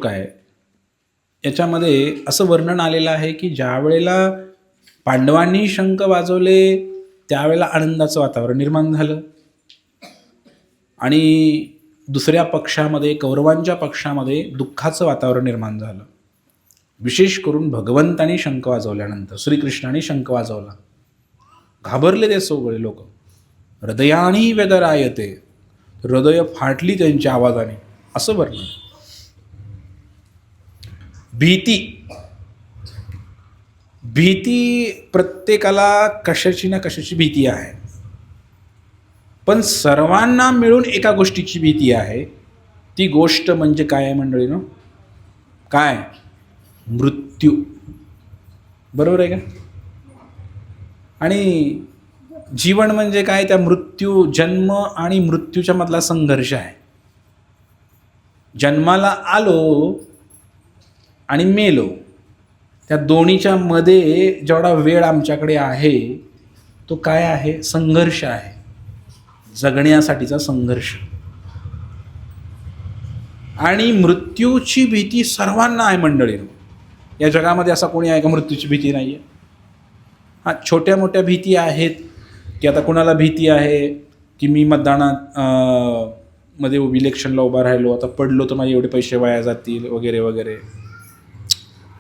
काय याच्यामध्ये असं वर्णन आलेलं आहे की ज्या वेळेला पांडवांनी शंख वाजवले त्यावेळेला आनंदाचं वातावरण निर्माण झालं आणि दुसऱ्या पक्षामध्ये कौरवांच्या पक्षामध्ये दुःखाचं वातावरण निर्माण झालं. विशेष करून भगवंतांनी शंख वाजवल्यानंतर श्रीकृष्णाने शंख वाजवला, घाबरले ते सगळे लोक. हृदयानी व्यदरायते, हृदय फाटली त्यांच्या आवाजाने, असं वर्णन. भीती प्रत्येकाला कशाची ना कशाची भीती आहे, पण सर्वांना मिळून एका गोष्टीची भीती आहे. ती गोष्ट म्हणजे काय आहे मंडळीनो? काय? मृत्यू. बरोबर आहे का? आणि जीवन म्हणजे काय? त्या मृत्यू, जन्म आणि मृत्यूच्या मधला संघर्ष आहे. जन्माला आलो आणि मेलो, त्या दोन्हीच्या मध्ये जेवढा वेळ आमच्याकडे आहे तो काय आहे? संघर्ष आहे, जगण्यासाठीचा संघर्ष. आणि मृत्यूची भीती सर्वांना आहे मंडळीनो. या जगामध्ये असा कोणी आहे का मृत्यूची भीती नाही आहे? हां, छोट्या मोठ्या भीती आहेत की आता कुणाला भीती आहे की मी मतदानात मध्ये इलेक्शनला उभा राहिलो, आता पडलो तर माझे एवढे पैसे वाया जातील वगैरे वगैरे.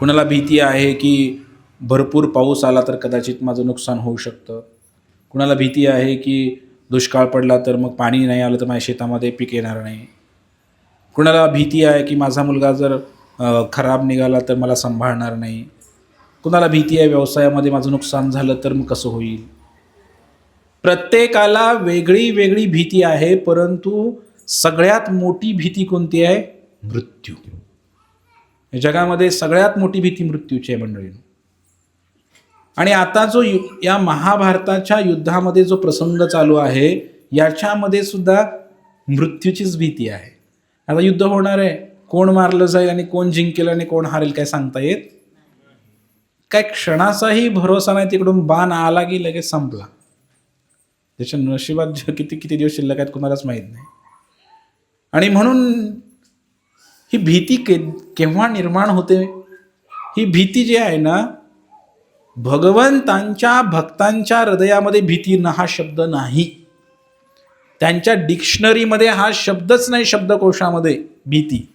कुणाला भीती आहे की भरपूर पाऊस आला तर कदाचित माझं नुकसान होऊ शकतं. कुणाला भीती आहे की दुष्काळ पडला तर मग पाणी नाही आलं तर माझ्या शेतामध्ये पीक येणार नाही. कुणाला भीती आहे की माझा मुलगा जर खराब निघाला तर मला सांभाळणार नाही. कुणाला भीती आहे व्यवसायामध्ये माझं नुकसान झालं तर मग कसं होईल. प्रत्येकाला वेगळी वेगळी भीती आहे, परंतु सगळ्यात मोठी भीती कोणती आहे? मृत्यू. या जगामध्ये सगळ्यात मोठी भीती मृत्यूची आहे मंडळी. आणि आता जो या महाभारताच्या युद्धामध्ये जो प्रसंग चालू आहे याच्यामध्ये सुद्धा मृत्यूचीच भीती आहे. आता युद्ध होणार आहे, कोण मारलं जाईल आणि कोण जिंकेल आणि कोण हारेल काय सांगता येत काय? क्षणाचाही भरोसा नाही. तिकडून बाण आला की लगेच संपला. त्याच्या नशिबात किती किती दिवस शिल्लक आहेत कोणालाच माहीत नाही. आणि म्हणून ही भीती केव्हा निर्माण होते? ही भीती जी आहे ना, भगवंतांच्या भक्तांच्या हृदयामध्ये भीती हा शब्द नाही. त्यांच्या डिक्शनरीमध्ये हा शब्दच नाही, शब्दकोशामध्ये भीती.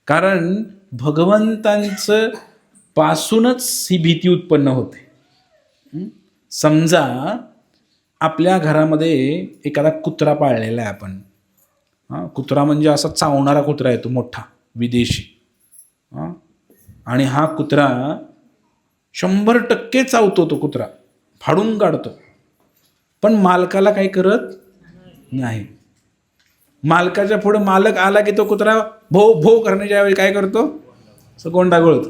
कारण भगवंतांचं पासूनच ही भीती उत्पन्न होते. समजा आपल्या घरामध्ये एखादा कुत्रा पाळलेला आहे आपण. कुत्रा म्हणजे असा चावणारा कुत्रा आहे, तो मोठा विदेशी. आणि हा कुत्रा 100% चावतो, तो कुत्रा फाडून काढतो, पण मालकाला काही करत नाही. मालकाच्या पुढे मालक आला की तो कुत्रा भो भो करण्याच्या वेळी काय करतो? असं गोंडा गळतो,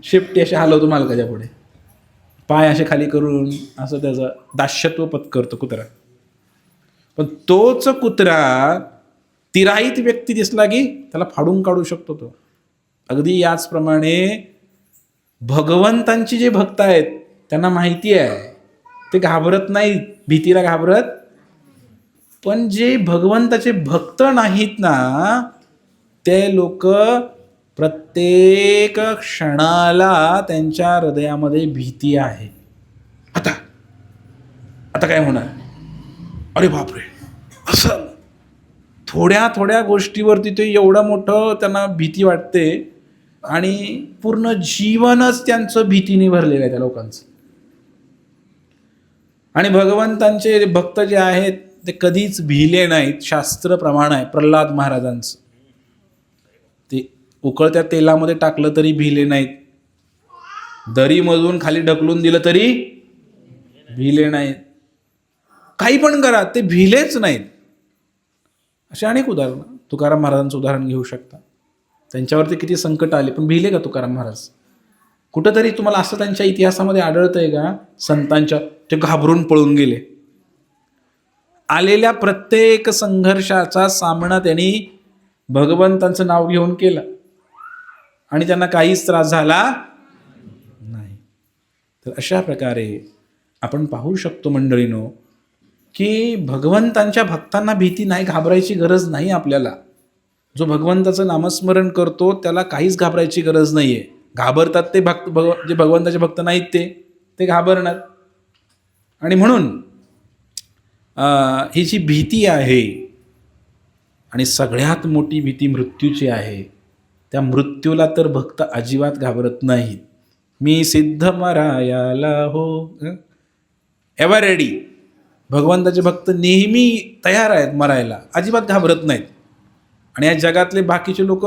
शेपटी अशी हलवतो मालकाच्या पुढे, पाय असे खाली करून असं त्याचं दास्यत्व पत्करतो कुत्रा. पण तोच कुत्रा तिराईत व्यक्ती दिसला की त्याला फाडून काढू शकतो तो. अगदी याचप्रमाणे भगवंतांची जे भक्त आहेत त्यांना माहिती आहे, ते घाबरत नाहीत, भीतीला घाबरत. पण जे भगवंताचे भक्त नाहीत ना, ते लोक प्रत्येक क्षणाला त्यांच्या हृदयामध्ये भीती आहे. आता काय होणार? अरे बापरे, असं थोड्या थोड्या गोष्टीवरती ते एवढं मोठं त्यांना भीती वाटते आणि पूर्ण जीवनच त्यांचं भीतीने भरलेलं आहे त्या लोकांचं. आणि भगवंतांचे भक्त जे आहेत ते कधीच भिले नाहीत. शास्त्र प्रमाण आहे प्रल्हाद महाराजांचं, ते उकळत्या तेलामध्ये टाकलं तरी भिले नाहीत, दरीमधून खाली ढकलून दिलं तरी भिले नाहीत, काही पण करा ते भिलेच नाहीत. असे अनेक उदाहरणं. तुकाराम महाराजांचं उदाहरण घेऊ शकता. त्यांच्यावरती किती संकट आले पण भिले का तुकाराम महाराज? कुठंतरी तुम्हाला असं त्यांच्या इतिहासामध्ये आढळतंय का संतांच्या ते घाबरून पळून गेले? आलेल्या प्रत्येक संघर्षाचा सामना त्यांनी भगवंतांचं नाव घेऊन केला आणि त्यांना काहीच त्रास झाला नाही. तर अशा प्रकारे आपण पाहू शकतो मंडळीनो की भगवंतांच्या भक्तांना भीती नाही, घाबरायची गरज नाही आपल्याला. जो भगवंताचं नामस्मरण करतो त्याला काहीच घाबरायची गरज नाही आहे. घाबरतात ते जे भगवंताचे भक्त नाहीत ते घाबरणार. आणि म्हणून ही जी भीती आहे, आणि सगळ्यात मोठी भीती मृत्यूची आहे, त्या मृत्यूला तर भक्त अजिबात घाबरत नाहीत. मी सिद्ध मरायाला हो, एव्हर रेडी. भगवंताचे भक्त नेहमी तयार आहेत मरायला, अजिबात घाबरत नाहीत. आणि या जगातले बाकीचे लोक,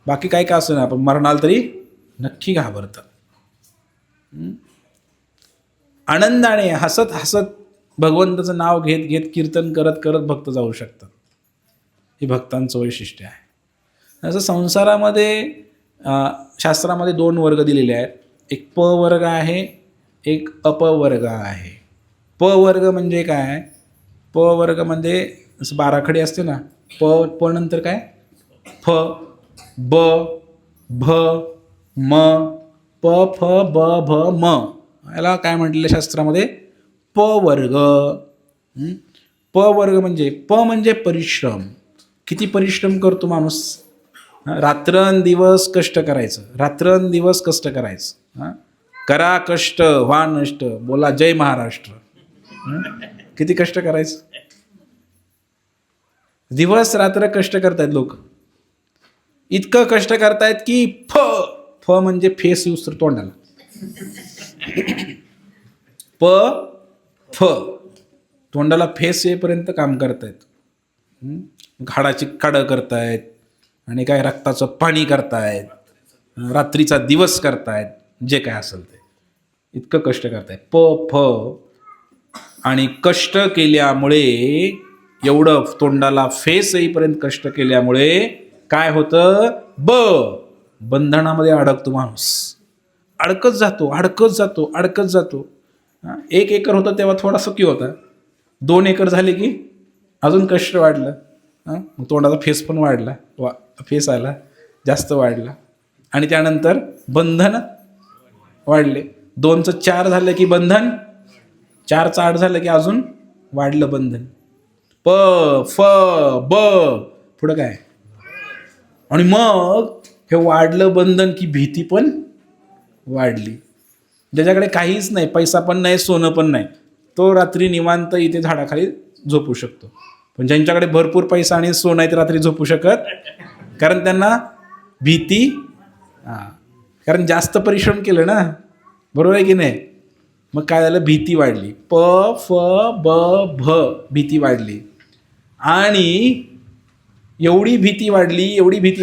बाकी काय का असं ना, पण मरणाल तरी नक्की घाबरतात. आनंदाने हसत हसत भगवंताचं नाव घेत घेत कीर्तन करत करत भक्त जाऊ शकतात. हे भक्तांचं वैशिष्ट्य आहे. असं संसारामध्ये शास्त्रामध्ये 2 वर्ग दिलेले आहेत. एक प वर्ग आहे, एक अपवर्ग आहे. प वर्ग म्हणजे काय? प वर्ग म्हणजे असं 12 खडी असते ना, प नंतर काय? फ, ब, भ, म, प, फ, ब, भ, म. याला काय म्हटलेलं शास्त्रामध्ये? प वर्ग. प वर्ग म्हणजे, प म्हणजे परिश्रम. किती परिश्रम करतो माणूस? रात्रंदिवस कष्ट करायचं, रात्रंदिवस कष्ट करायचं. करा कष्ट व्हा नष्ट, बोला जय महाराष्ट्र. किती कष्ट करायचं? दिवस रात्र कष्ट करतायत लोक. इतकं कष्ट करतायत की फ म्हणजे फेस यूज तर तोंडाला. प फ तोंडाला फेस येईपर्यंत काम करतायत. हाडाची काडं करतायत, आणि काय रक्ताचं पाणी करतायत, रात्रीचा दिवस करतायत, जे काय असेल ते इतकं कष्ट करतायत. प फ आणि कष्ट केल्यामुळे, एवढं तोंडाला फेस येईपर्यंत कष्ट केल्यामुळे काय होतं? बंधनामध्ये अडकतो माणूस. अडकत जातो, अडकत जातो, अडकत जातो. 1 एकर होतं तेव्हा थोडा सुखी होता. 2 एकर झाले की अजून कष्ट वाढलं. मग तोंडाचा फेस पण वाढला, फेस आला, जास्त वाढला. आणि त्यानंतर बंधन वाढले. 2चं 4 झालं की बंधन, 4चं 8 झालं की अजून वाढलं बंधन. प फ ब पुढं काय? आणि मग हे वाढलं बंधन की भीती पण वाढली. ज्याच्याकडे काहीच नाही, पैसा पण नाही, सोनं पण नाही, तो रात्री निवांत इथे झाडाखाली झोपू शकतो. पण ज्यांच्याकडे भरपूर पैसा आणि सोनं आहे ते रात्री झोपू शकत, कारण त्यांना भीती, कारण जास्त परिश्रम केलं ना, बरोबर आहे की नाही? मग काय झालं? भीती वाढली. प फ ब भ भीती वाढली. आणि एवढी भीती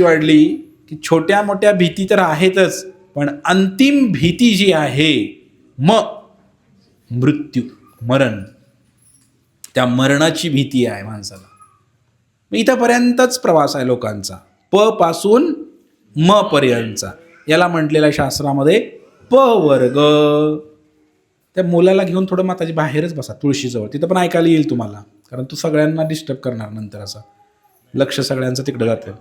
वाढली की छोट्या मोठ्या भीती तर आहेतच, पण अंतिम भीती जी आहे मृत्यू, मरण, त्या मरणाची भीती आहे माणसाला. इथंपर्यंतच प्रवास आहे लोकांचा, प पासून म पर्यंतचा. याला म्हटलेला शास्त्रामध्ये प वर्ग. त्या मुलाला घेऊन थोडं माताजी बाहेरच बसा, तुळशीजवळ, तिथं पण ऐकायला येईल तुम्हाला, कारण तू सगळ्यांना डिस्टर्ब करणार नंतर. असं लक्ष सगळ्यांचं तिकडं जातं.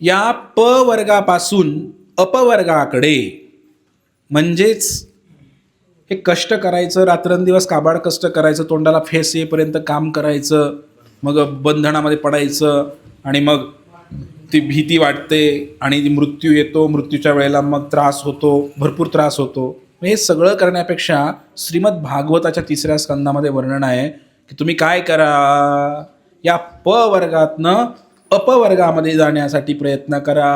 या प वर्गापासून अपवर्गाकडे, म्हणजेच हे कष्ट करायचं, रात्रंदिवस काबाड कष्ट करायचं, तोंडाला फेस येईपर्यंत काम करायचं, मग बंधनामध्ये पडायचं, आणि मग ती भीती वाटते, आणि मृत्यू येतो. मृत्यूच्या वेळेला मग त्रास होतो, भरपूर त्रास होतो. हे सगळं करण्यापेक्षा श्रीमद भागवताच्या 3ऱ्या स्कंदामध्ये वर्णन आहे की तुम्ही काय करा, या प वर्गातनं अपवर्गामध्ये जाण्यासाठी प्रयत्न करा.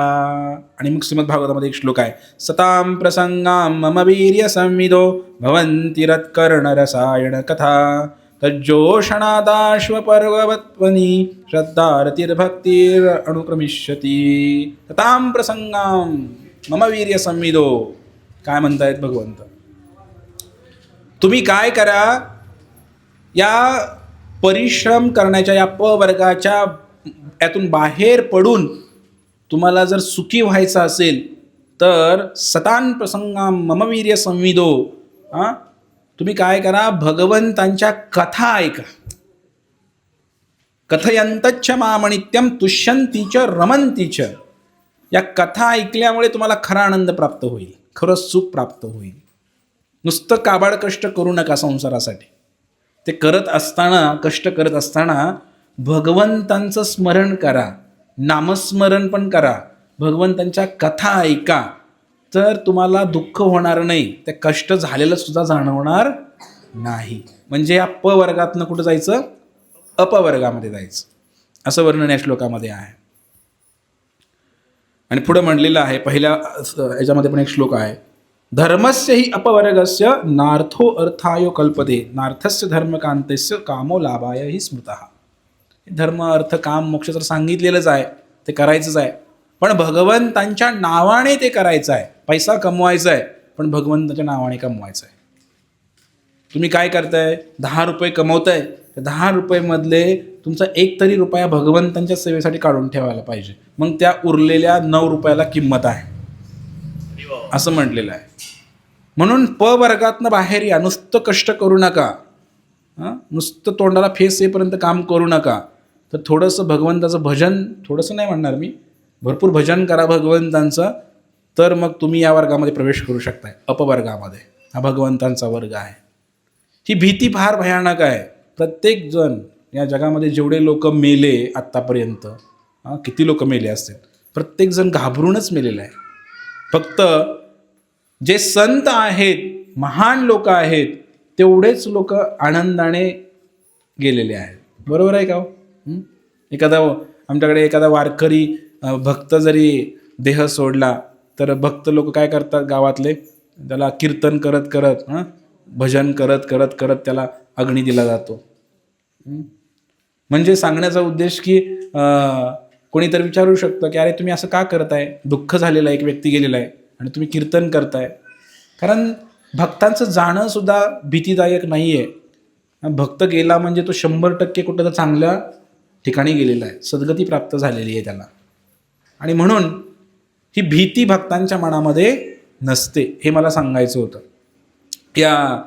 आणि मग श्रीमद भागवतामध्ये एक श्लोक आहे, सताम प्रसंगाम मम वीर्य संविदो भवन्ति रत्कर्ण रसायन कथा तज्जोषणादाश्व पर्ववत्वनी श्रद्धारतिर्भक्तिर अनुक्रमिष्यती. सताम प्रसंगाम मम वीर्य संविदो. काय म्हणतायत भगवंत? तुम्ही काय करा, या परिश्रम करण्याच्या या प वर्गाच्या यातून बाहेर पडून तुम्हाला जर सुखी व्हायचं असेल तर सतान प्रसंगाम मम वीर्य संविदो. तुम्ही काय करा, भगवंतांच्या कथा ऐका. कथयंतच्च मामनित्यम तुष्यंतीच रमंतीच. या कथा ऐकल्यामुळे तुम्हाला खरा आनंद प्राप्त होईल, खरं सुख प्राप्त होईल. नुसतं काबाड कष्ट करू नका संसारासाठी. ते करत असताना, कष्ट करत असताना भगवंतांचं स्मरण करा, नामस्मरण पण करा, भगवंतांच्या कथा ऐका, तर तुम्हाला दुःख होणार नाही, ते कष्ट झालेलं सुद्धा जाणवणार नाही. म्हणजे या प वर्गातनं कुठं जायचं, अपवर्गामध्ये जायचं, असं वर्णन या श्लोकामध्ये आहे. आणि पुढे म्हणलेलं आहे, पहिल्या याच्यामध्ये पण एक श्लोक आहे, धर्मस्य हि अपवर्गस्य नार्थो अर्थाय कल्पते नार्थस्य धर्मकांतस्य कामो लाभाय हि स्मृतः. धर्म अर्थ काम मोक्ष तर सांगितलेलंच आहे, ते करायचंच आहे, पण भगवंतांच्या नावाने ते करायचं आहे. पैसा कमवायचा आहे, पण भगवंताच्या नावाने कमवायचं आहे. तुम्ही काय करताय, 10 रुपये कमवताय, 10 रुपयेमधले तुमचा एक तरी रुपया भगवंतांच्या सेवेसाठी काढून ठेवायला पाहिजे, मग त्या उरलेल्या 9 रुपयाला किंमत आहे, असं म्हटलेलं आहे. म्हणून प वर्गातनं बाहेर या, नुसतं कष्ट करू नका, नुसतं तोंडाला फेस येईपर्यंत काम करू नका, तर थोडंसं भगवंताचं भजन, थोडंसं नाही म्हणणार मी, भरपूर भजन करा भगवंतांचं, तर मग तुम्ही या वर्गामध्ये प्रवेश करू शकताय, अपवर्गामध्ये. हा भगवंतांचा वर्ग आहे. ही भीती फार भयानक आहे. प्रत्येक जण या जगामध्ये जेवढे लोक मेले आत्तापर्यंत, किती लोक मेले असतील, प्रत्येकजण घाबरूनच मेलेलं आहे. फक्त जे संत आहेत, महान लोक आहेत, तेवढेच लोक आनंदाने गेलेले आहेत. बरोबर आहे का हो? एखादा आमच्याकडे एखादा वारकरी भक्त जरी देह सोडला, तर भक्त लोक काय करतात गावातले, त्याला कीर्तन करत करत, भजन करत करत करत त्याला अग्नी दिला जातो. म्हणजे सांगण्याचा उद्देश की कोणीतरी विचारू शकतं की अरे तुम्ही असं का करताय, दुःख झालेलं आहे, एक व्यक्ती गेलेला आहे आणि तुम्ही कीर्तन करताय. कारण भक्तांचं जाणं सुद्धा भीतीदायक नाही आहे. भक्त गेला म्हणजे तो 100% कुठं तर चांगल्या ठिकाणी गेलेला आहे, सद्गती प्राप्त झालेली आहे त्याला. आणि म्हणून ही भीती भक्तांच्या मनामध्ये नसते, हे मला सांगायचं होतं. या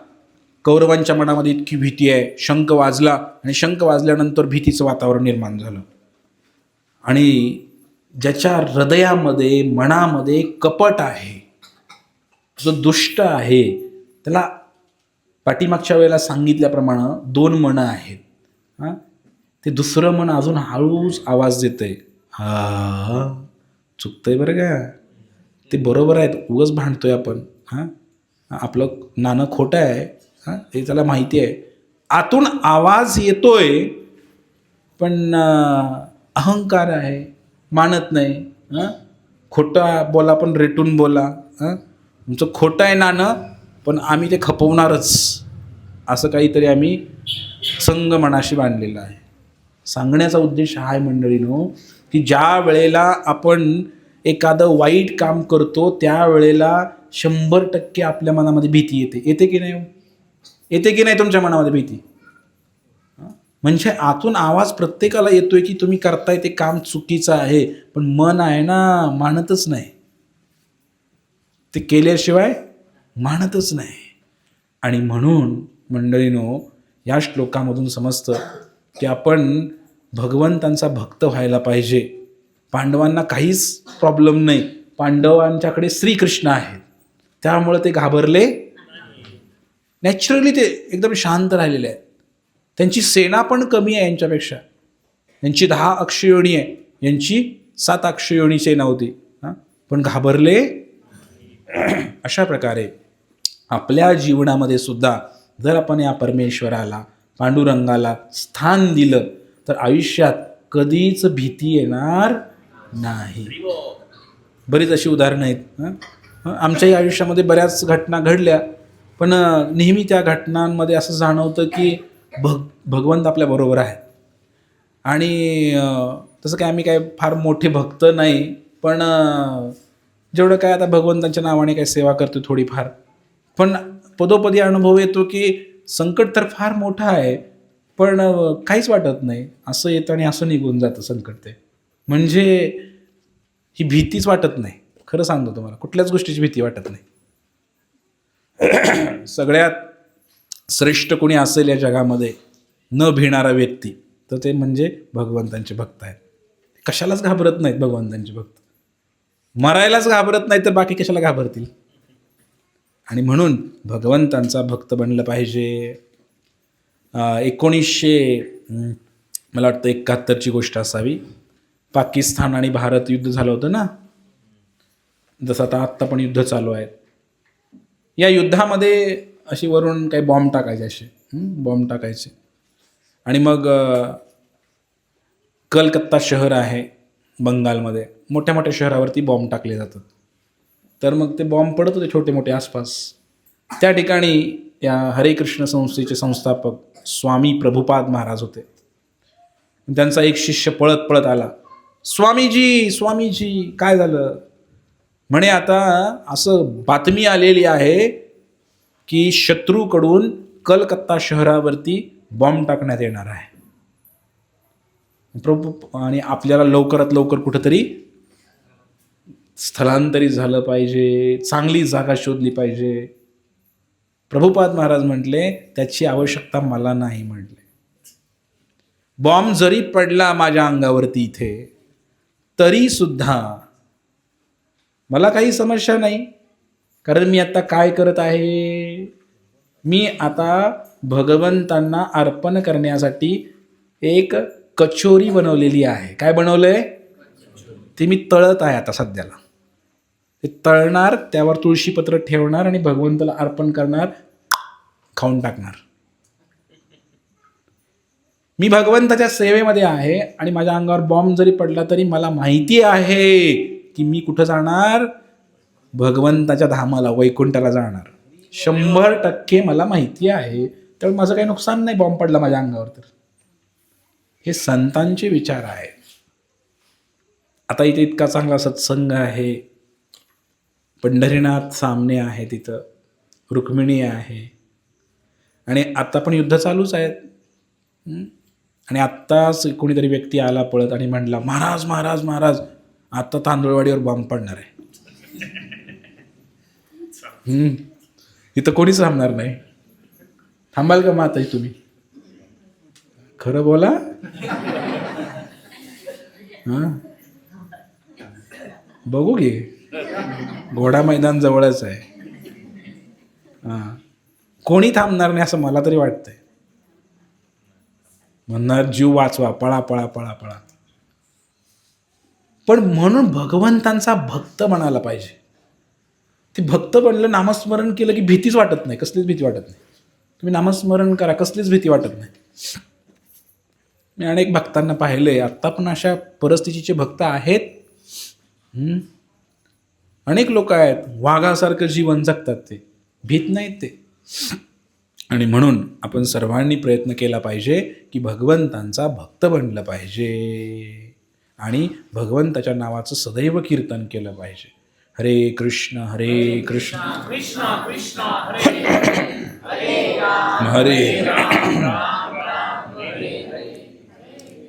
कौरवांच्या मनामध्ये इतकी भीती आहे, शंख वाजला आणि शंख वाजल्यानंतर भीतीचं वातावरण निर्माण झालं. आणि ज्याच्या हृदयामध्ये मनामध्ये कपट आहे, जो दुष्ट आहे, त्याला पाठीमागच्या वेळेला सांगितल्याप्रमाणे 2 मनं आहेत. ते दुसरं मन अजून हळूच आवाज देतंय, चुकतंय बरं का, ते बरोबर आहे, उगाच भांडतोय आपण, आपलं नाणं खोटं आहे, हे त्याला माहिती आहे. आतून आवाज येतोय, पण अहंकार आहे, मानत नाही. खोटं बोला पण रेटून बोला, तुमचं खोटं आहे नाणं, पण आम्ही ते खपवणारच, असं काहीतरी आम्ही संग मनाशी बांधलेलं आहे. सांगण्याचा उद्देश हा आहे मंडळीनो, की ज्या वेळेला आपण एखादं वाईट काम करतो, त्यावेळेला 100% आपल्या मनामध्ये भीती येते. येते की नाही? येते की नाही तुमच्या मनामध्ये भीती? म्हणजे आतून आवाज प्रत्येकाला येतोय की तुम्ही करताय ते काम चुकीचं आहे, पण मन आहे ना, मानतच नाही, ते केल्याशिवाय मानतच नाही. आणि म्हणून मंडळीनो, या श्लोकामधून समजतं की आपण भगवंतांचा भक्त व्हायला पाहिजे. पांडवांना काहीच प्रॉब्लेम नाही, पांडवांच्याकडे श्रीकृष्ण आहेत, त्यामुळे ते घाबरले. नॅचरली ते एकदम शांत राहिलेले आहेत. त्यांची सेना पण कमी आहे यांच्यापेक्षा. यांची 10 अक्षयोनी आहे, यांची 7 अक्षयोनी सेना होती, पण घाबरले. अशा प्रकारे आपल्या जीवनामध्ये सुद्धा जर आपण या परमेश्वराला, पांडुरंगाला स्थान दिलं, तर आयुष्यात कधीच भीती येणार नाही. बरीच अशी उदाहरणं आहेत. आमच्याही आयुष्यामध्ये बऱ्याच घटना घडल्या, पण नेहमी त्या घटनांमध्ये असं जाणवतं की भगवंत आपल्याबरोबर आहेत. आणि तसं काय आम्ही काय फार मोठे भक्त नाही, पण जेवढं काय आता भगवंतांच्या नावाने काय सेवा करतो थोडीफार, पण पदोपदी अनुभव येतो की संकट तर फार मोठं आहे, पण काहीच वाटत नाही, असं येतं आणि असं निघून जातं संकट. ते म्हणजे ही भीतीच वाटत नाही. खरं सांगतो तुम्हाला, कुठल्याच गोष्टीची भीती वाटत नाही. सगळ्यात श्रेष्ठ कोणी असेल या जगामध्ये न भिणारा व्यक्ती, तर ते म्हणजे भगवंतांचे भक्त आहेत. कशालाच घाबरत नाहीत भगवंतांचे भक्त, मरायलाच घाबरत नाही, तर बाकी कशाला घाबरतील. आणि म्हणून भगवंतांचा भक्त बनलं पाहिजे. मला वाटतं 71ची गोष्ट असावी. पाकिस्तान आणि भारत युद्ध झालं होतं ना, जसं आत्ता पण युद्ध चालू आहे. या युद्धामध्ये अशी वरून काही बॉम्ब टाकायचे, असे बॉम्ब टाकायचे. आणि मग कलकत्ता शहर आहे बंगालमध्ये, मोठ्या मोठ्या शहरावरती बॉम्ब टाकले जातात. तर मग ते बॉम्ब पडत होते छोटे मोठे आसपास. त्या ठिकाणी या हरे कृष्ण संस्थेचे संस्थापक स्वामी प्रभुपाद महाराज होते. त्यांचा एक शिष्य पळत पळत आला, स्वामीजी स्वामीजी काय झालं? म्हणे आता असं बातमी आलेली आहे की शत्रूकडून कलकत्ता शहरावरती बॉम्ब टाकण्यात येणार आहे प्रभू, आणि आपल्याला लवकरात लवकर कुठंतरी स्थलांतरित झालं पाहिजे, चांगली जागा शोधली पाहिजे. प्रभुपाद महाराज म्हटले, त्याची आवश्यकता मला नाही. म्हटले, बॉम्ब जरी पडला माझ्या अंगावरती इथे तरी सुद्धा मला काही समस्या नाही, कारण मी आता काय करत आहे? मी आता भगवंतांना अर्पण करण्यासाठी एक कचोरी बनवलेली आहे. काय बनवलंय? ते मी तळत आहे आता सध्याला. ते तळणार, त्यावर तुळशीपत्र ठेवणार आणि भगवंताला अर्पण करणार, खाऊन टाकणार. मी भगवंताच्या सेवेमध्ये आहे आणि माझ्या अंगावर बॉम्ब जरी पडला तरी मला माहिती आहे की मी कुठं जाणार? भगवंताच्या धामाला, वैकुंठाला जाणार. 100% मला माहिती आहे. त्यामुळे माझं काही नुकसान नाही बॉम्ब पडला माझ्या अंगावर तर. हे संतांचे विचार आहेत. आता इथे इतका चांगला सत्संग आहे, पंढरीनाथ सामने आहे, तिथं रुक्मिणी आहे, आणि आता पण युद्ध चालूच आहेत. आणि आत्ताच कोणीतरी व्यक्ती आला पळत आणि म्हणला, महाराज महाराज महाराज आता तांदूळवाडीवर बॉम्ब पडणार आहे. इथं कोणीच थांबणार नाही. थांबाल का माताजी तुम्ही? खरं बोला. हां, बघू घे, घोडा मैदान जवळच आहे. हां, कोणी थांबणार नाही असं मला तरी वाटतंय. म्हणणार जीव वाचवा, पळा पळा पळा पळा. पण म्हणून भगवंतांचा भक्त बनायला पाहिजे. ते भक्त बनलं, नामस्मरण केलं की भीतीच वाटत नाही, कसलीच भीती वाटत नाही. तुम्ही नामस्मरण करा, कसलीच भीती वाटत नाही. मी अनेक भक्तांना पाहिले, आत्ता पण अशा परिस्थितीचे भक्त आहेत. अनेक लोक आहेत, वाघासारखं जीवन जगतात, ते भीत नाहीत ते. आणि म्हणून आपण सर्वांनी प्रयत्न केला पाहिजे की भगवंतांचा भक्त बनलं पाहिजे आणि भगवंताच्या नावाचं सदैव कीर्तन केलं पाहिजे. हरे कृष्ण कृष्ण कृष्ण हरे हरे